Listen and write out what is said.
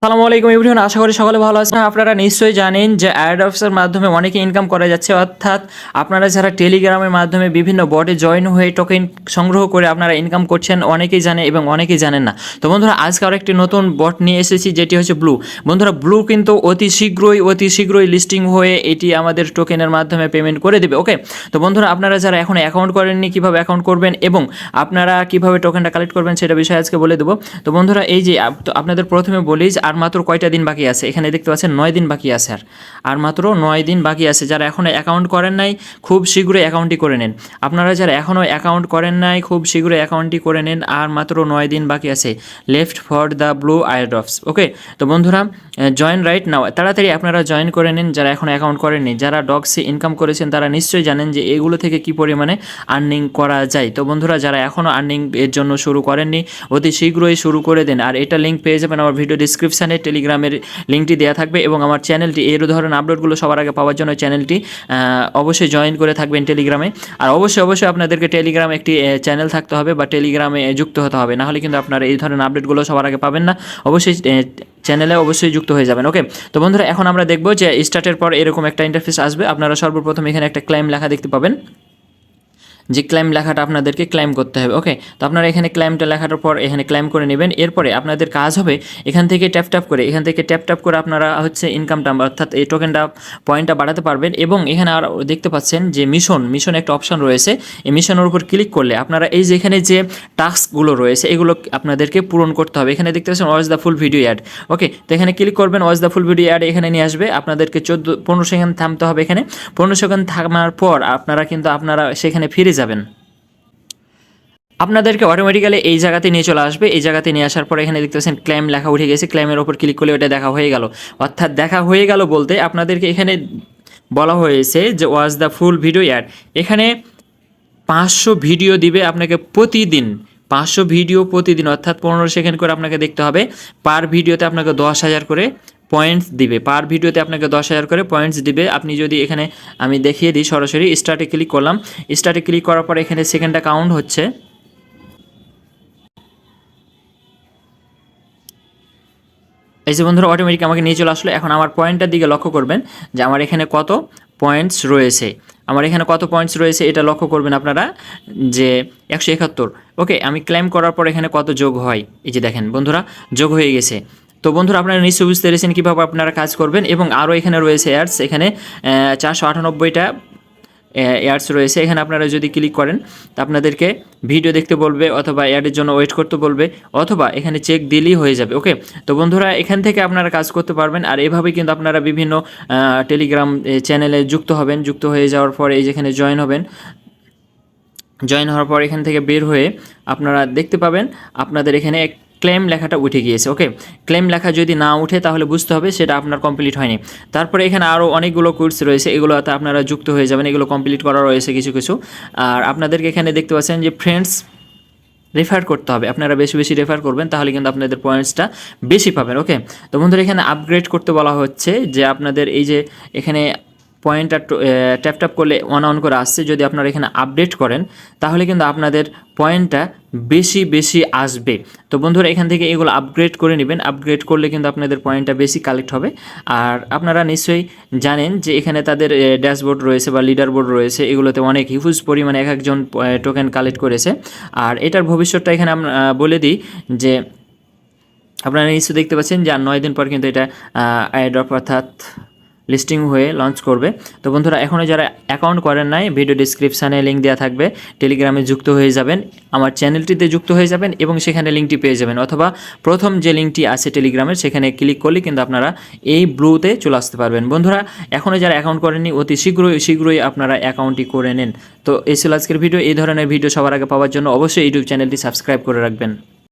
আসসালামু আলাইকুম এভরিওয়ান, আশা করি সকলে ভালো আছেন। আপনারা নিশ্চয়ই জানেন যে অ্যাডঅপসের মাধ্যমে অনেকে ইনকাম করা যাচ্ছে, অর্থাৎ আপনারা যারা টেলিগ্রামের মাধ্যমে বিভিন্ন বটে জয়েন হয়ে টোকেন সংগ্রহ করে আপনারা ইনকাম করছেন, অনেকেই জানে এবং অনেকেই জানেন না। তো বন্ধুরা, আজকে আরেকটি নতুন বট নিয়ে এসেছি, যেটি হচ্ছে ব্লু। বন্ধুরা, ব্লু কিন্তু অতি শীঘ্রই লিস্টিং হয়ে এটি আমাদের টোকেনের মাধ্যমে পেমেন্ট করে দেবে। ওকে, তো বন্ধুরা, আপনারা যারা এখন অ্যাকাউন্ট করেননি কীভাবে অ্যাকাউন্ট করবেন এবং আপনারা কীভাবে টোকেনটা কালেক্ট করবেন সেটা বিষয়ে আজকে বলে দেবো। তো বন্ধুরা, এই যে আপনাদের প্রথমে বলি যে আর মাত্র কয়টা দিন বাকি আছে। এখানে দেখতে পাচ্ছেন 9 দিন বাকি আছে, আর মাত্র 9 দিন বাকি আছে। যারা এখনও অ্যাকাউন্ট করেন নাই খুব শীঘ্রই অ্যাকাউন্টটি করে নেন। আপনারা যারা এখনও অ্যাকাউন্ট করেন নাই খুব শীঘ্রই অ্যাকাউন্টটি করে নেন, আর মাত্র 9 দিন বাকি আছে left for the blue airdrops. Okay, তো বন্ধুরা, জয়েন রাইট নাও, তাড়াতাড়ি আপনারা জয়েন করে নিন যারা এখনও অ্যাকাউন্ট করেননি। যারা ডগসে ইনকাম করেছেন তারা নিশ্চয়ই জানেন যে এগুলো থেকে কী পরিমাণে আর্নিং করা যায়। তো বন্ধুরা, যারা এখনও আর্নিং এর জন্য শুরু করেননি অতি শীঘ্রই শুরু করে দেন। আর এটা লিঙ্ক পেয়ে যাবেন আমার ভিডিও ডিসক্রিপশানে, টেলিগ্রামের লিঙ্কটি দেওয়া থাকবে এবং আমার চ্যানেলটি এই ধরনের আপলোডগুলো সবার আগে পাওয়ার জন্য চ্যানেলটি অবশ্যই জয়েন করে থাকবেন টেলিগ্রামে। আর অবশ্যই আপনাদেরকে টেলিগ্রামে একটি চ্যানেল থাকতে হবে বা টেলিগ্রামে যুক্ত হতে হবে, নাহলে কিন্তু আপনারা এই ধরনের আপডেটগুলো সবার আগে পাবেন না। অবশ্যই চ্যানেলে অবশ্যই যুক্ত হয়ে যাবেন। ওকে, তো বন্ধুরা, এখন আমরা দেখব যে স্টার্টের পর এরকম একটা ইন্টারফেস আসবে। আপনারা সর্বপ্রথম এখানে একটা ক্লেম লেখা দেখতে পাবেন, যে ক্লেম লেখাটা আপনাদেরকে ক্লেম করতে হবে। ওকে, তো আপনারা এখানে ক্লেমটা লেখাটার পর এখানে ক্লেম করে নেবেন। এরপরে আপনাদের কাজ হবে এখান থেকে ট্যাপ করে আপনারা হচ্ছে ইনকামটা অর্থাৎ এই টোকেনটা পয়েন্টটা বাড়াতে পারবেন। এবং এখানে আর দেখতে পাচ্ছেন যে মিশন একটা অপশন রয়েছে। এই মিশনের উপর ক্লিক করলে আপনারা এই যে এখানে যে টাস্কগুলো রয়েছে এগুলো আপনাদেরকে পূরণ করতে হবে। এখানে দেখতে পাচ্ছেন watch the full video ad. Okay, তো এখানে ক্লিক করবেন, watch the full video ad এখানে নিয়ে আসবে। আপনাদেরকে 15 সেকেন্ড থামতে হবে। এখানে 15 সেকেন্ড থামার পর আপনারা সেখানে ফিরে যাবেন। আপনাদেরকে অটোমেটিক্যালি এই জায়গাতে নিয়ে চলে আসবে। এই জায়গাতে নিয়ে আসার পর এখানে দেখতে পাচ্ছেন ক্লেম লেখা উঠে গেছে। ক্লেমের ওপর ক্লিক করলে ওটা দেখা হয়ে গেল। অর্থাৎ দেখা হয়ে গেল বলতে আপনাদেরকে এখানে বলা হয়েছে যে watch the full video ad. এখানে 500 ভিডিও দিবে আপনাকে প্রতিদিন, 500 ভিডিও প্রতিদিন, অর্থাৎ 15 সেকেন্ড করে আপনাকে দেখতে হবে। পার ভিডিওতে আপনাকে 10,000 করে পয়েন্টস দিবে। পার ভিডিওতে আপনাকে 10,000 করে পয়েন্টস দিবে। আপনি যদি এখানে আমি দেখিয়ে দিই, সরাসরি স্টার্টে ক্লিক করলাম। স্টার্টে ক্লিক করার পর এখানে সেকেন্ডটা কাউন্ট হচ্ছে। এই যে বন্ধুরা, অটোমেটিক আমাকে নিয়ে চলে আসলো। এখন আমার পয়েন্টটার দিকে লক্ষ্য করবেন যে আমার এখানে কত পয়েন্টস রয়েছে। এটা লক্ষ্য করবেন আপনারা যে 171। ওকে, আমি ক্লেম করার পর এখানে কত যোগ হয় এই যে দেখেন বন্ধুরা, যোগ হয়ে গেছে। তো বন্ধুরা, আপনারা নিশ্চয়ই বুঝতে পেরেছেন কীভাবে আপনারা কাজ করবেন। এবং আরও এখানে রয়েছে অ্যাডস, এখানে 498টা অ্যাডস রয়েছে। এখানে আপনারা যদি ক্লিক করেন তা আপনাদেরকে ভিডিও দেখতে বলবে, অথবা অ্যাডের জন্য ওয়েট করতে বলবে, অথবা এখানে চেক দিলেই হয়ে যাবে। ওকে, তো বন্ধুরা, এখান থেকে আপনারা কাজ করতে পারবেন। আর এভাবে কিন্তু আপনারা বিভিন্ন টেলিগ্রাম চ্যানেলে যুক্ত হবেন। যুক্ত হয়ে যাওয়ার পরে এই যেখানে জয়েন হবেন। জয়েন হওয়ার পর এখান থেকে বের হয়ে আপনারা দেখতে পাবেন আপনাদের এখানে ক্লেম লেখাটা উঠে গিয়েছে। ওকে, ক্লেম লেখা যদি না উঠে তাহলে বুঝতে হবে সেটা আপনার কমপ্লিট হয়নি। তারপরে এখানে আরও অনেকগুলো কোর্স রয়েছে, এগুলোতে আপনারা যুক্ত হয়ে যাবেন। এগুলো কমপ্লিট করা রয়েছে কিছু। আর আপনাদেরকে এখানে দেখতে পাচ্ছেন যে ফ্রেন্ডস রেফার করতে হবে। আপনারা বেশি রেফার করবেন, তাহলে কিন্তু আপনাদের পয়েন্টসটা বেশি পাবেন। ওকে, তো বন্ধুরা, এখানে আপগ্রেড করতে বলা হচ্ছে যে আপনাদের এই যে এখানে পয়েন্টটা ট্যাপ করলে অন করে আসছে। যদি আপনারা এখানে আপডেট করেন তাহলে কিন্তু আপনাদের পয়েন্টটা বেশি আসবে। তো বন্ধুরা, এখান থেকে এগুলো আপগ্রেড করে নেবেন। আপগ্রেড করলে কিন্তু আপনাদের পয়েন্টটা বেশি কালেক্ট হবে। আর আপনারা নিশ্চয়ই জানেন যে এখানে তাদের ড্যাশবোর্ড রয়েছে বা লিডার বোর্ড রয়েছে, এগুলোতে অনেক হিউজ পরিমাণে এক একজন টোকেন কালেক্ট করেছে। আর এটার ভবিষ্যৎটা এখানে আমরা বলে দিই যে আপনারা নিশ্চয়ই দেখতে পাচ্ছেন যে আর 9 দিন পর কিন্তু এটা এয়ারড্রপ অর্থাৎ লিস্টিং হয়ে লঞ্চ করবে। তো বন্ধুরা, এখনও যারা অ্যাকাউন্ট করেন নাই ভিডিও ডিসক্রিপশানে লিঙ্ক দেওয়া থাকবে, টেলিগ্রামে যুক্ত হয়ে যাবেন, আমার চ্যানেলটিতে যুক্ত হয়ে যাবেন এবং সেখানে লিঙ্কটি পেয়ে যাবেন। অথবা প্রথম যে লিঙ্কটি আছে টেলিগ্রামের সেখানে ক্লিক করলে কিন্তু আপনারা এই ব্লুতে চলে আসতে পারবেন। বন্ধুরা, এখনও যারা অ্যাকাউন্ট করেননি অতি শীঘ্রই আপনারা অ্যাকাউন্টটি করে নেন। তো এই ছিল আজকের ভিডিও। এই ধরনের ভিডিও সবার আগে পাওয়ার জন্য অবশ্যই ইউটিউব চ্যানেলটি সাবস্ক্রাইব করে রাখবেন।